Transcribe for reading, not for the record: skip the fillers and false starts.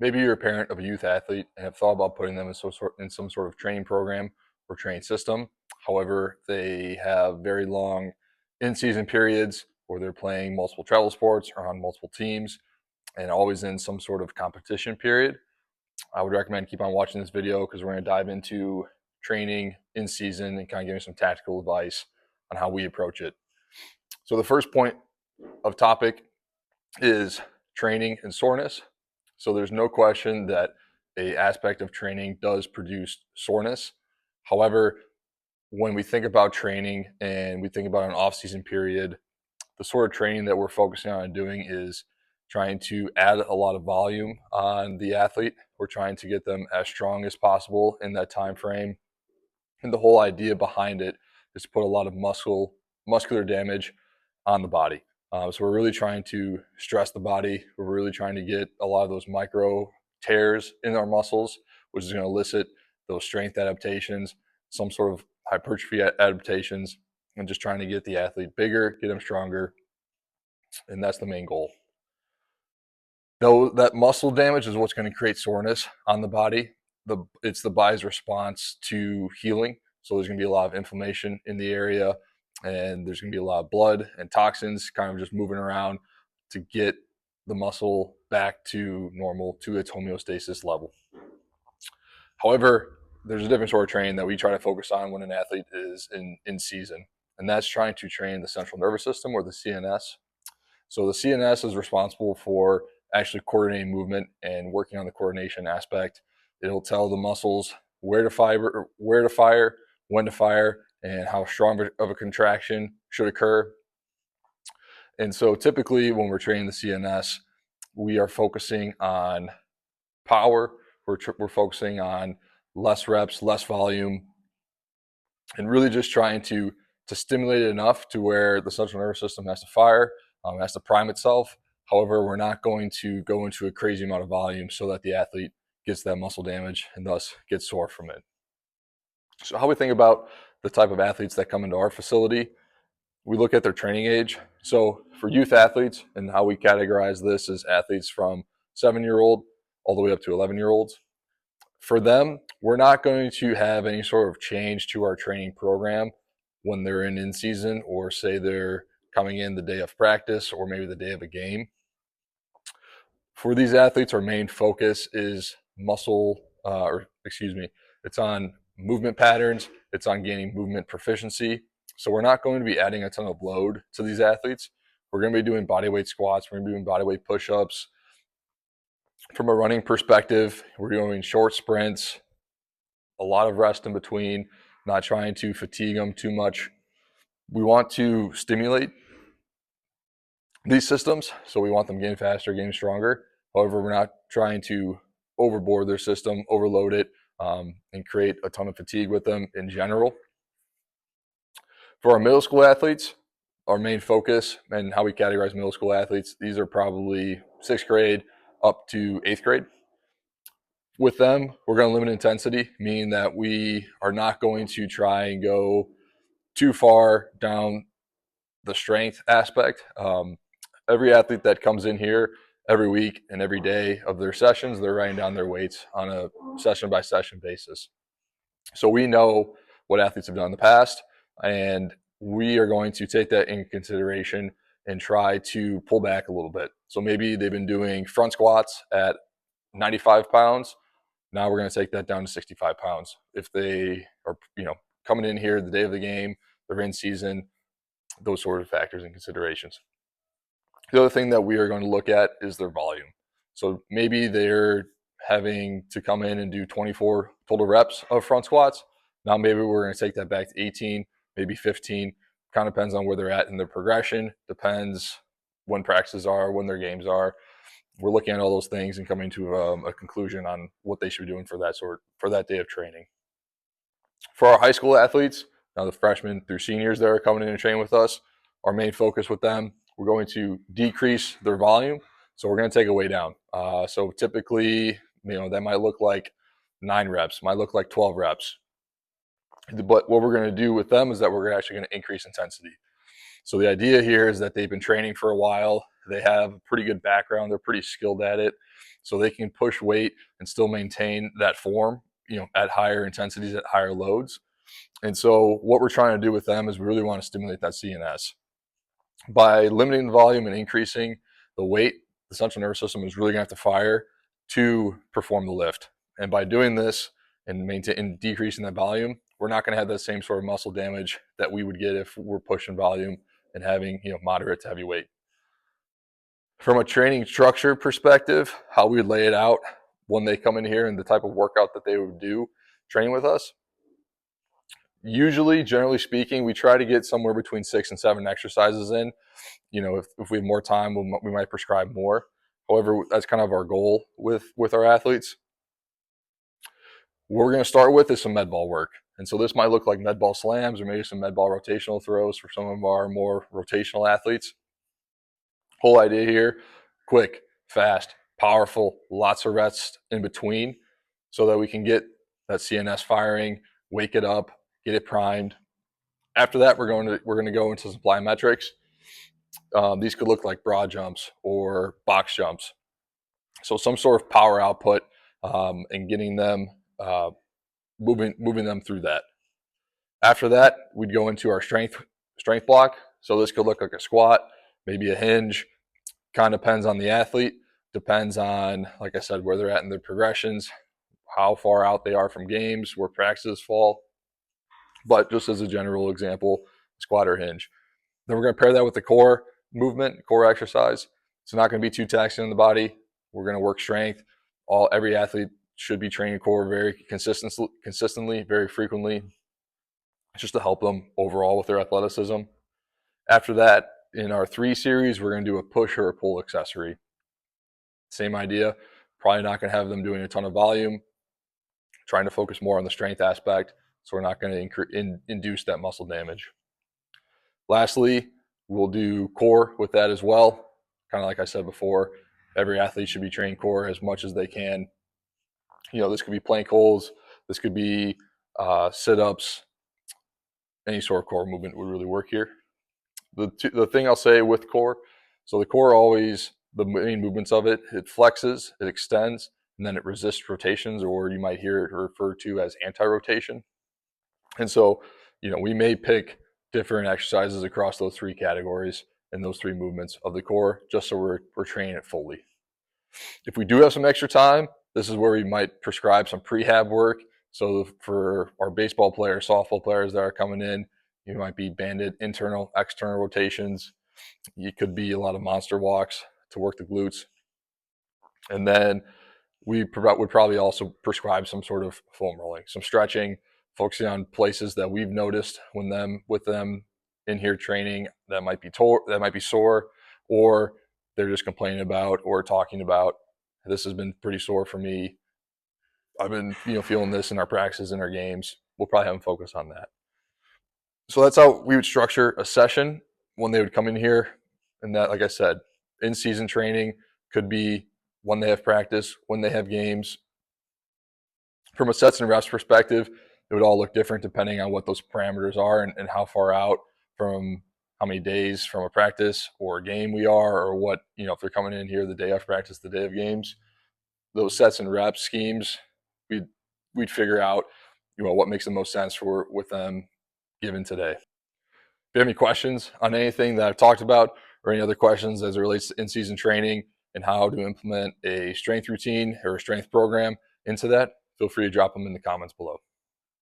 Maybe you're a parent of a youth athlete and have thought about putting them in some sort of training program or training system. However, they have very long in-season periods where they're playing multiple travel sports or on multiple teams and always in some sort of competition period. I would recommend keep on watching this video because we're going to dive into training in season and kind of giving some tactical advice on how we approach it. So the first point of topic is training and soreness. So there's no question that a aspect of training does produce soreness. However, when we think about training and we think about an off-season period, the sort of training that we're focusing on doing is trying to add a lot of volume on the athlete. We're trying to get them as strong as possible in that time frame. And the whole idea behind it is to put a lot of muscular damage on the body. So we're really trying to stress the body. We're really trying to get a lot of those micro tears in our muscles, which is going to elicit those strength adaptations, some sort of hypertrophy adaptations, and just trying to get the athlete bigger, get them stronger. And that's the main goal. Though that muscle damage is what's going to create soreness on the body. It's the body's response to healing. So there's going to be a lot of inflammation in the area, and there's going to be a lot of blood and toxins kind of just moving around to get the muscle back to normal, to its homeostasis level. However, there's a different sort of training that we try to focus on when an athlete is in season, and that's trying to train the central nervous system, or the CNS. So the CNS is responsible for actually coordinating movement and working on the coordination aspect. It'll tell the muscles where to fire, when to fire, and how strong of a contraction should occur. And so typically when we're training the CNS, we are focusing on power. We're focusing on less reps, less volume, and really just trying to stimulate it enough to where the central nervous system has to fire, has to prime itself. However, we're not going to go into a crazy amount of volume so that the athlete gets that muscle damage and thus gets sore from it. So how we think about the type of athletes that come into our facility, we look at their training age. So for youth athletes, and how we categorize this is athletes from 7-year-old all the way up to 11-year-olds. For them, we're not going to have any sort of change to our training program when they're in season, or say they're coming in the day of practice or maybe the day of a game. For these athletes, our main focus is it's on movement patterns. It's on gaining movement proficiency. So we're not going to be adding a ton of load to these athletes. We're going to be doing bodyweight squats. We're going to be doing bodyweight push-ups. From a running perspective, we're doing short sprints, a lot of rest in between, not trying to fatigue them too much. We want to stimulate these systems, so we want them getting faster, getting stronger. However, we're not trying to overboard their system, overload it, and create a ton of fatigue with them in general. For our middle school athletes, our main focus and how we categorize middle school athletes, these are probably 6th grade up to 8th grade. With them, we're going to limit intensity, meaning that we are not going to try and go too far down the strength aspect. Every athlete that comes in here every week and every day of their sessions, they're writing down their weights on a session by session basis. So we know what athletes have done in the past, and we are going to take that into consideration and try to pull back a little bit. So maybe they've been doing front squats at 95 pounds. Now we're going to take that down to 65 pounds. If they are, coming in here the day of the game, they're in season, those sort of factors and considerations. The other thing that we are going to look at is their volume. So maybe they're having to come in and do 24 total reps of front squats. Now maybe we're going to take that back to 18, maybe 15. Kind of depends on where they're at in their progression. Depends when practices are, when their games are. We're looking at all those things and coming to a conclusion on what they should be doing for that day of training. For our high school athletes, now the freshmen through seniors that are coming in and training with us, our main focus with them, we're going to decrease their volume. So we're going to take it way down. So typically, that might look like 9 reps, might look like 12 reps. But what we're going to do with them is that we're actually going to increase intensity. So the idea here is that they've been training for a while. They have a pretty good background. They're pretty skilled at it. So they can push weight and still maintain that form, at higher intensities, at higher loads. And so what we're trying to do with them is we really want to stimulate that CNS. By limiting the volume and increasing the weight, the central nervous system is really going to have to fire to perform the lift. And by doing this and decreasing that volume, we're not going to have that same sort of muscle damage that we would get if we're pushing volume and having moderate to heavy weight. From a training structure perspective, how we would lay it out when they come in here and the type of workout that they would do training with us. Usually, generally speaking, we try to get somewhere between 6 and 7 exercises in. If we have more time, we might prescribe more. However, that's kind of our goal with our athletes. What we're going to start with is some med ball work. And so this might look like med ball slams or maybe some med ball rotational throws for some of our more rotational athletes. Whole idea here, quick, fast, powerful, lots of rest in between so that we can get that CNS firing, wake it up, get it primed. After that, we're going to go into some plyometrics. These could look like broad jumps or box jumps. So some sort of power output and getting them moving them through that. After that, we'd go into our strength block. So this could look like a squat, maybe a hinge. Kind of depends on the athlete. Depends on, like I said, where they're at in their progressions, how far out they are from games, where practices fall. But just as a general example, squat or hinge. Then we're going to pair that with the core movement, core exercise. It's not going to be too taxing on the body. We're going to work strength. Every athlete should be training core very consistently, very frequently, just to help them overall with their athleticism. After that, in our 3 series, we're going to do a push or a pull accessory. Same idea. Probably not going to have them doing a ton of volume, trying to focus more on the strength aspect, so we're not going to induce that muscle damage. Lastly, we'll do core with that as well. Kind of like I said before, every athlete should be trained core as much as they can. This could be plank holds, this could be sit-ups, any sort of core movement would really work here. The thing I'll say with core, so the core always, the main movements of it flexes, it extends, and then it resists rotations, or you might hear it referred to as anti-rotation. And so, we may pick different exercises across those 3 categories and those 3 movements of the core, just so we're training it fully. If we do have some extra time, this is where we might prescribe some prehab work. So for our baseball players, softball players that are coming in, you might be banded internal, external rotations. It could be a lot of monster walks to work the glutes. And then we would probably also prescribe some sort of foam rolling, some stretching, focusing on places that we've noticed with them in here training that might be sore, or they're just complaining about or talking about, this has been pretty sore for me. I've been feeling this in our practices, in our games. We'll probably have them focus on that. So that's how we would structure a session when they would come in here. And that, like I said, in-season training could be when they have practice, when they have games. From a sets and reps perspective, it would all look different depending on what those parameters are and how far out from how many days from a practice or a game we are, or what, if they're coming in here the day after practice, the day of games. Those sets and reps schemes, we'd figure out, what makes the most sense with them given today. If you have any questions on anything that I've talked about, or any other questions as it relates to in-season training and how to implement a strength routine or a strength program into that, feel free to drop them in the comments below.